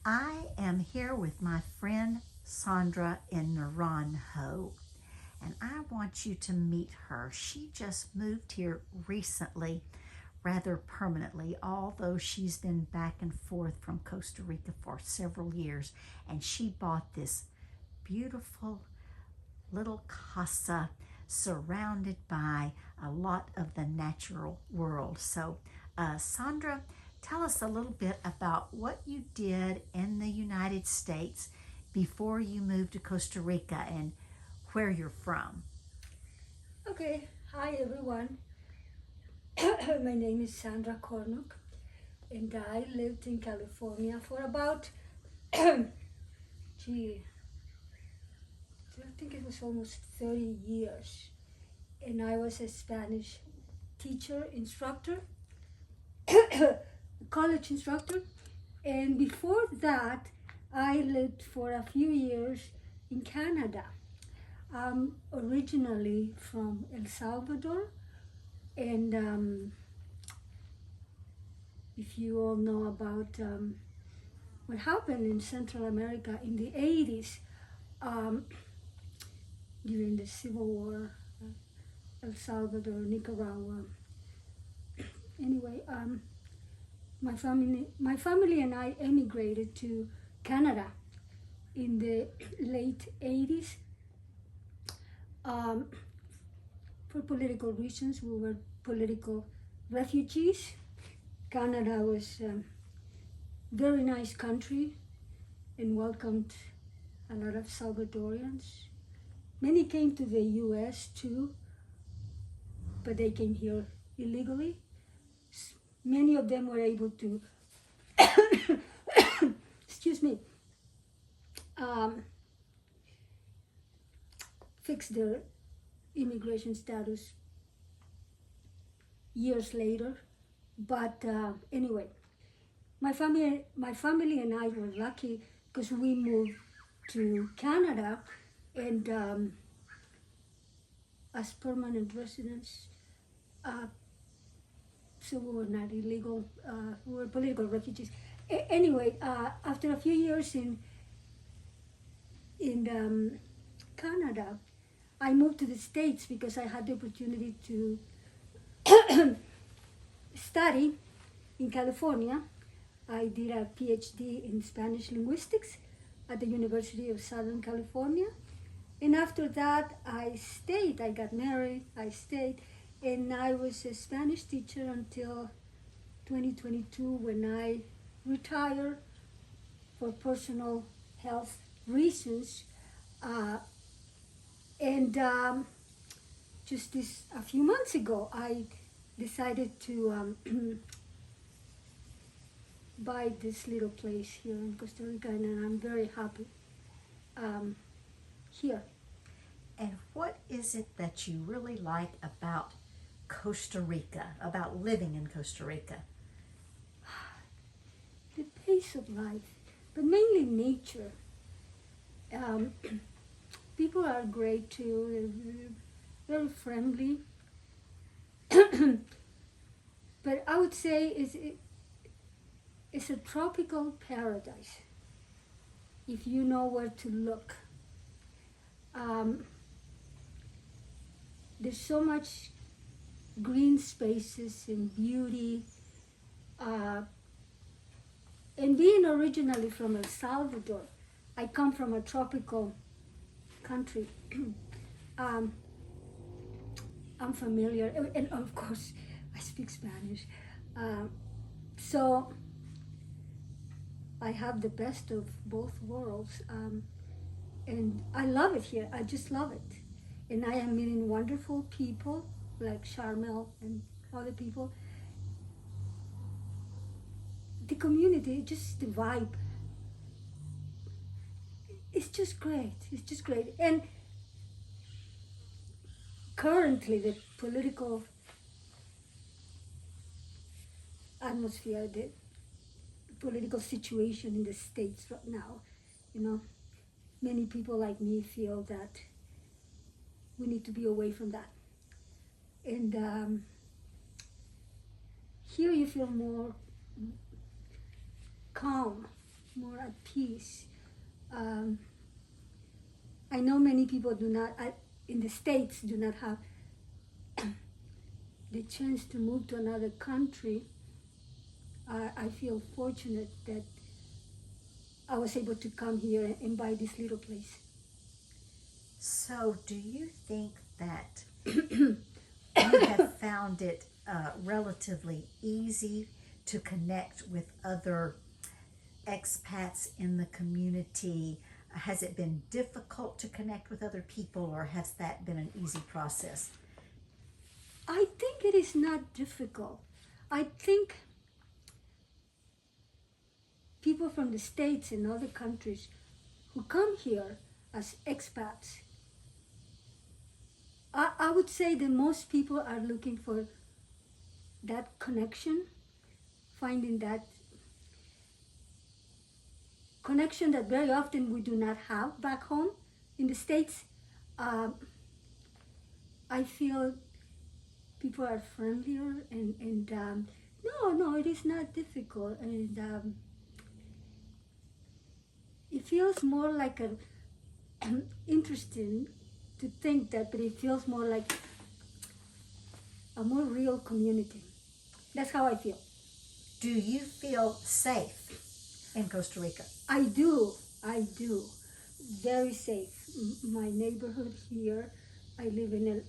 I am here with my friend Sandra in Naranjo, and I want you to meet her. She just moved here recently, rather permanently, although she's been back and forth from Costa Rica for several years, and she bought this beautiful little casa surrounded by a lot of the natural world. So, Sandra, tell us a little bit about what you did in the United States before you moved to Costa Rica and where you're from. Okay, hi everyone. My name is Sandra Kornuk, and I lived in California for about, gee, I think it was almost 30 years. And I was a Spanish teacher, instructor, college instructor. And before that, I lived for a few years in Canada. I'm originally from El Salvador, and if you all know about what happened in Central America in the 80s um, during the Civil War, El Salvador, Nicaragua. Anyway, my family and I emigrated to Canada in the late 80s um, for political reasons. We were political refugees. Canada was a very nice country and welcomed a lot of Salvadorians. Many came to the US too, but they came here illegally. Many of them were able to, excuse me, um, fix their immigration status years later. But anyway, my family and I were lucky because we moved to Canada and as permanent residents. Uh, so we were not illegal. We were political refugees. Anyway, after a few years in Canada, I moved to the States because I had the opportunity to study in California. I did a PhD in Spanish linguistics at the University of Southern California. And after that, I stayed. I got married, I stayed, and I was a Spanish teacher until 2022 when I retired for personal health reasons. Uh, and just a few months ago, I decided to buy this little place here in Costa Rica, and I'm very happy um, here. And what is it that you really like about Costa Rica, about living in Costa Rica? The pace of life, but mainly nature. Um, People are great too, they're very friendly. But I would say it's a tropical paradise if you know where to look. Um, there's so much green spaces and beauty. Uh, and being originally from El Salvador, I come from a tropical country. um, I'm familiar, and of course, I speak Spanish. So I have the best of both worlds, and I love it here. I just love it, and I am meeting wonderful people like Charmel and other people. The community, just the vibe, it's just great. It's just great, and currently the political atmosphere, the political situation in the States right now, you know, many people like me feel that we need to be away from that. And here you feel more calm. more at peace. I know many people in the States do not have the chance to move to another country. I feel fortunate that I was able to come here and buy this little place. So, do you think that you have found it relatively easy to connect with other expats in the community? Has it been difficult to connect with other people, or has that been an easy process? I think it is not difficult. I think people from the States and other countries who come here as expats, I would say that most people are looking for that connection, finding that connection that very often we do not have back home in the States. I feel people are friendlier and no, it is not difficult. And it feels more like interesting to think that, but it feels more like a more real community. That's how I feel. Do you feel safe in Costa Rica? I do. Very safe. My neighborhood here, I live in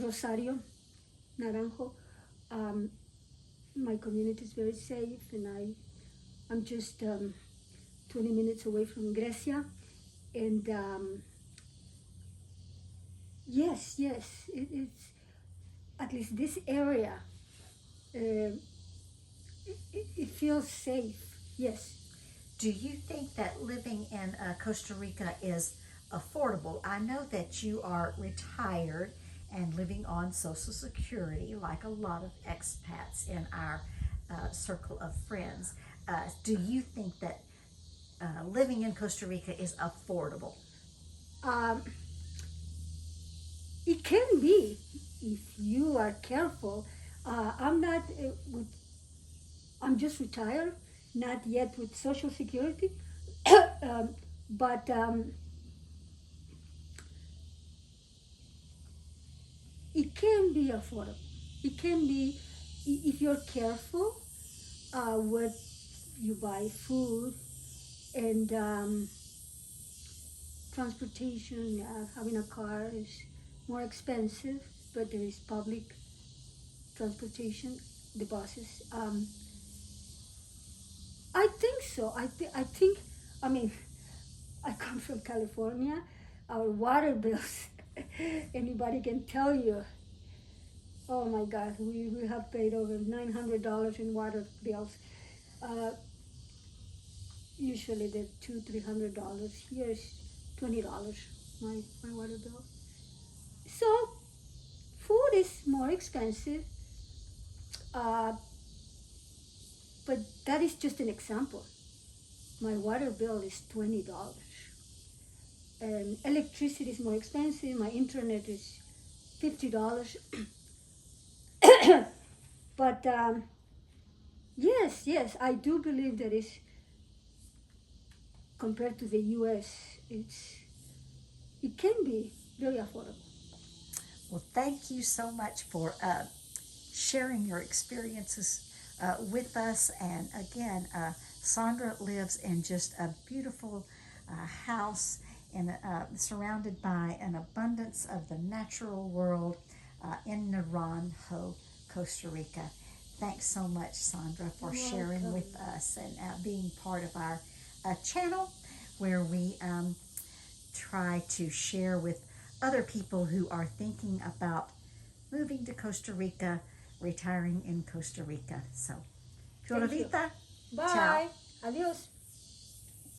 Rosario, Naranjo. My community is very safe, and I'm just 20 minutes away from Grecia. And yes, it's at least this area. It feels safe. Yes. Do you think that living in Costa Rica is affordable? I know that you are retired and living on Social Security, like a lot of expats in our circle of friends. Do you think that living in Costa Rica is affordable? It can be if you are careful. I'm not I'm just retired, not yet with Social Security, but it can be affordable. It can be if you're careful what you buy, food and transportation. Having a car is more expensive, but there is public transportation, the buses. I think so. I think. I mean, I come from California. Our water bills. Anybody can tell you. Oh my God, we have paid over $900 in water bills. Usually they're $200-300. Here is $20. My water bill. So food is more expensive. But that is just an example. My water bill is $20. And electricity is more expensive. My internet is $50. But yes, I do believe that is compared to the U.S. It can be very affordable. Well, thank you so much for sharing your experiences with us. And again, Sandra lives in just a beautiful house surrounded by an abundance of the natural world in Naranjo, Costa Rica. Thanks so much, Sandra, for You're sharing welcome. with us and being part of our channel where we try to share with other people who are thinking about moving to Costa Rica, retiring in Costa Rica. So, Pura Thank you. Vida. Bye. Ciao. Adios.